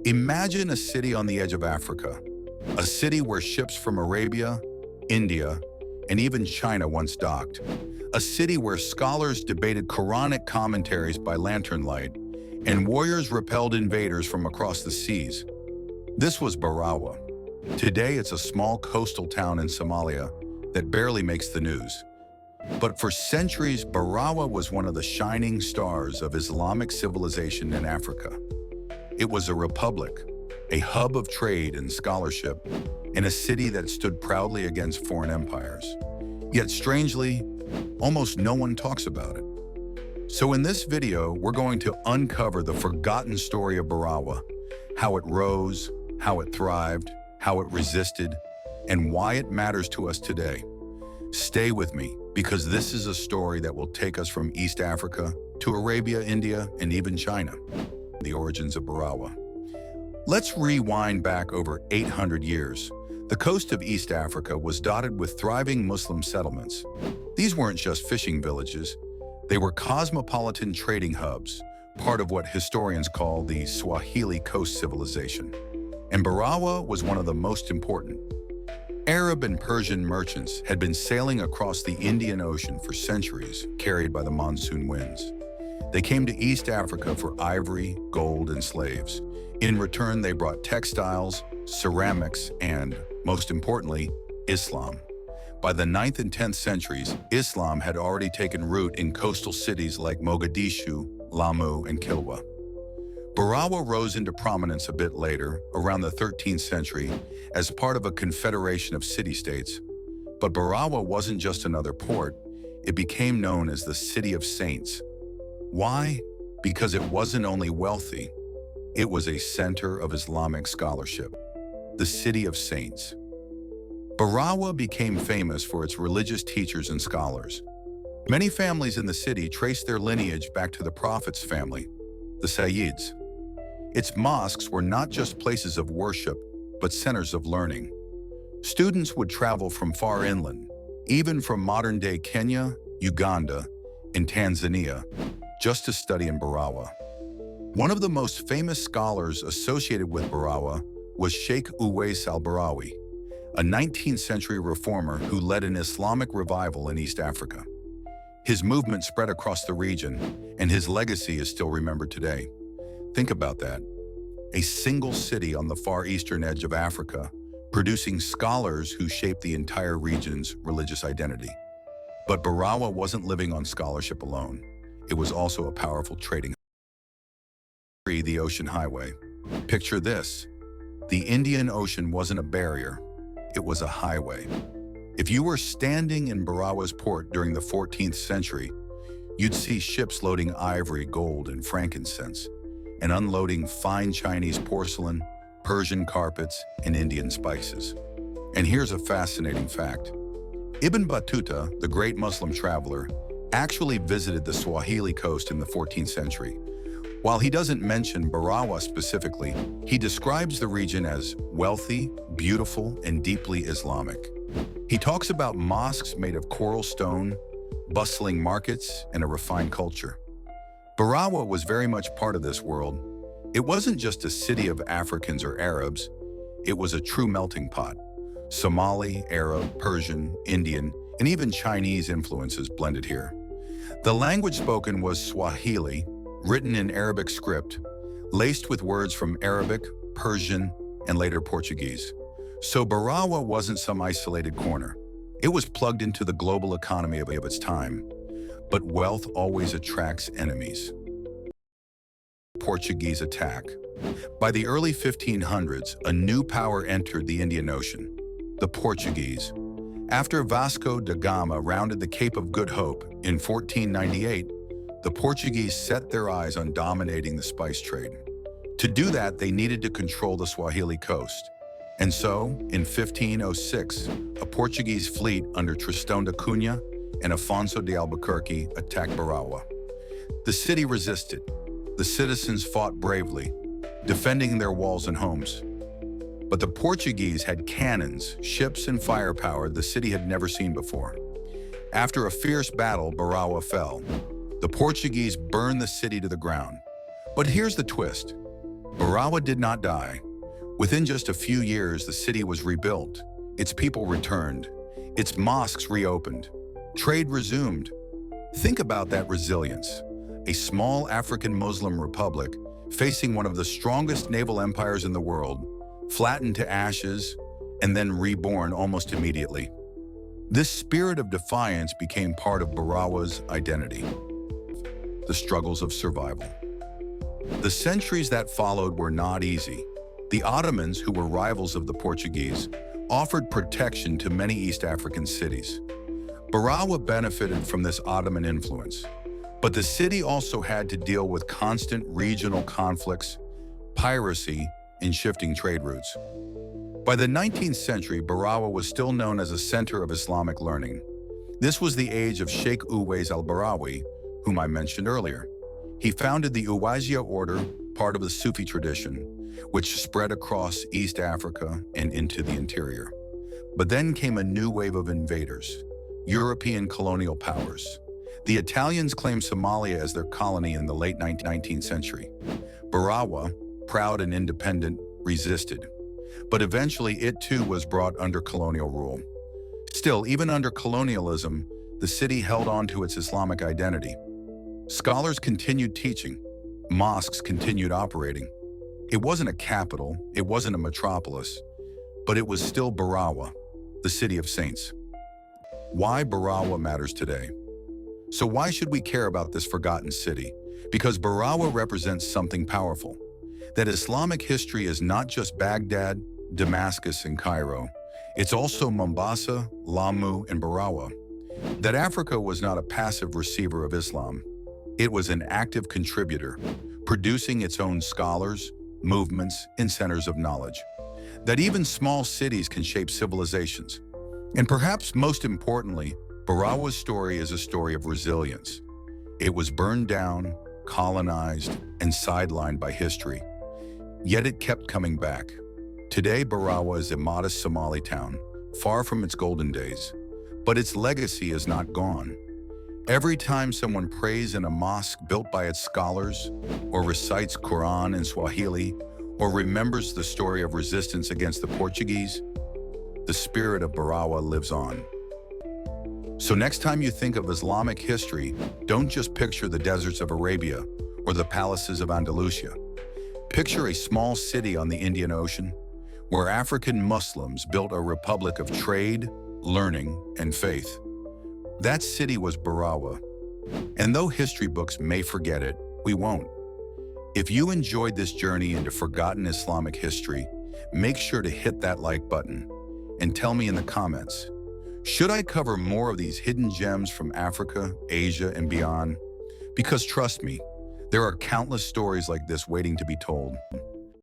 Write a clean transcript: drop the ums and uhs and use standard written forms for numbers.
Imagine a city on the edge of Africa, a city where ships from Arabia, India, and even China once docked. A city where scholars debated Quranic commentaries by lantern light, and warriors repelled invaders from across the seas. This was Barawa. Today, it's a small coastal town in Somalia that barely makes the news. But for centuries, Barawa was one of the shining stars of Islamic civilization in Africa. It was a republic, a hub of trade and scholarship, and a city that stood proudly against foreign empires. Yet strangely, almost no one talks about it. So in this video, we're going to uncover the forgotten story of Barawa, how it rose, how it thrived, how it resisted, and why it matters to us today. Stay with me, because this is a story that will take us from East Africa to Arabia, India, and even China. The origins of Barawa. Let's rewind back over 800 years. The coast of East Africa was dotted with thriving Muslim settlements. These weren't just fishing villages. They were cosmopolitan trading hubs, part of what historians call the Swahili coast civilization. And Barawa was one of the most important. Arab and Persian merchants had been sailing across the Indian Ocean for centuries, carried by the monsoon winds. They came to East Africa for ivory, gold, and slaves. In return, they brought textiles, ceramics, and, most importantly, Islam. By the 9th and 10th centuries, Islam had already taken root in coastal cities like Mogadishu, Lamu, and Kilwa. Barawa rose into prominence a bit later, around the 13th century, as part of a confederation of city-states. But Barawa wasn't just another port, it became known as the City of Saints. Why? Because it wasn't only wealthy, it was a center of Islamic scholarship. The City of Saints. Barawa became famous for its religious teachers and scholars. Many families in the city traced their lineage back to the Prophet's family, the Sayyids. Its mosques were not just places of worship, but centers of learning. Students would travel from far inland, even from modern-day Kenya, Uganda, and Tanzania, just to study in Barawa. One of the most famous scholars associated with Barawa was Sheikh Uwais al-Barawi, a 19th century reformer who led an Islamic revival in East Africa. His movement spread across the region, and his legacy is still remembered today. Think about that. A single city on the far eastern edge of Africa, producing scholars who shaped the entire region's religious identity. But Barawa wasn't living on scholarship alone. It was also a powerful trading hub. The Ocean Highway. Picture this. The Indian Ocean wasn't a barrier, it was a highway. If you were standing in Barawa's port during the 14th century, you'd see ships loading ivory, gold, and frankincense, and unloading fine Chinese porcelain, Persian carpets, and Indian spices. And here's a fascinating fact. Ibn Battuta, the great Muslim traveler, actually visited the Swahili coast in the 14th century. While he doesn't mention Barawa specifically, he describes the region as wealthy, beautiful, and deeply Islamic. He talks about mosques made of coral stone, bustling markets, and a refined culture. Barawa was very much part of this world. It wasn't just a city of Africans or Arabs, it was a true melting pot. Somali, Arab, Persian, Indian, and even Chinese influences blended here. The language spoken was Swahili, written in Arabic script, laced with words from Arabic, Persian, and later Portuguese. So Barawa wasn't some isolated corner. It was plugged into the global economy of its time. But wealth always attracts enemies. Portuguese attack. By the early 1500s, a new power entered the Indian Ocean, the Portuguese. After Vasco da Gama rounded the Cape of Good Hope in 1498, the Portuguese set their eyes on dominating the spice trade. To do that, they needed to control the Swahili coast. And so, in 1506, a Portuguese fleet under Tristão da Cunha and Afonso de Albuquerque attacked Barawa. The city resisted. The citizens fought bravely, defending their walls and homes. But the Portuguese had cannons, ships, and firepower the city had never seen before. After a fierce battle, Barawa fell. The Portuguese burned the city to the ground. But here's the twist. Barawa did not die. Within just a few years, the city was rebuilt. Its people returned. Its mosques reopened. Trade resumed. Think about that resilience. A small African Muslim republic facing one of the strongest naval empires in the world, flattened to ashes, and then reborn almost immediately. This spirit of defiance became part of Barawa's identity. The struggles of survival. The centuries that followed were not easy. The Ottomans, who were rivals of the Portuguese, offered protection to many East African cities. Barawa benefited from this Ottoman influence, but the city also had to deal with constant regional conflicts, piracy, and shifting trade routes. By the 19th century, Barawa was still known as a center of Islamic learning. This was the age of Sheikh Uwais al-Barawi, whom I mentioned earlier. He founded the Uwaisia order, part of the Sufi tradition, which spread across East Africa and into the interior. But then came a new wave of invaders, European colonial powers. The Italians claimed Somalia as their colony in the late 19th century. Barawa, proud and independent, resisted. But eventually it too was brought under colonial rule. Still, even under colonialism, the city held on to its Islamic identity. Scholars continued teaching. Mosques continued operating. It wasn't a capital, it wasn't a metropolis, but it was still Barawa, the city of saints. Why Barawa matters today? So why should we care about this forgotten city? Because Barawa represents something powerful. That Islamic history is not just Baghdad, Damascus, and Cairo. It's also Mombasa, Lamu, and Barawa. That Africa was not a passive receiver of Islam. It was an active contributor, producing its own scholars, movements, and centers of knowledge. That even small cities can shape civilizations. And perhaps most importantly, Barawa's story is a story of resilience. It was burned down, colonized, and sidelined by history. Yet it kept coming back. Today, Barawa is a modest Somali town, far from its golden days. But its legacy is not gone. Every time someone prays in a mosque built by its scholars, or recites Quran in Swahili, or remembers the story of resistance against the Portuguese, the spirit of Barawa lives on. So next time you think of Islamic history, don't just picture the deserts of Arabia or the palaces of Andalusia. Picture a small city on the Indian Ocean where African Muslims built a republic of trade, learning, and faith. That city was Barawa. And though history books may forget it, we won't. If you enjoyed this journey into forgotten Islamic history, make sure to hit that like button and tell me in the comments, should I cover more of these hidden gems from Africa, Asia, and beyond? Because trust me, there are countless stories like this waiting to be told.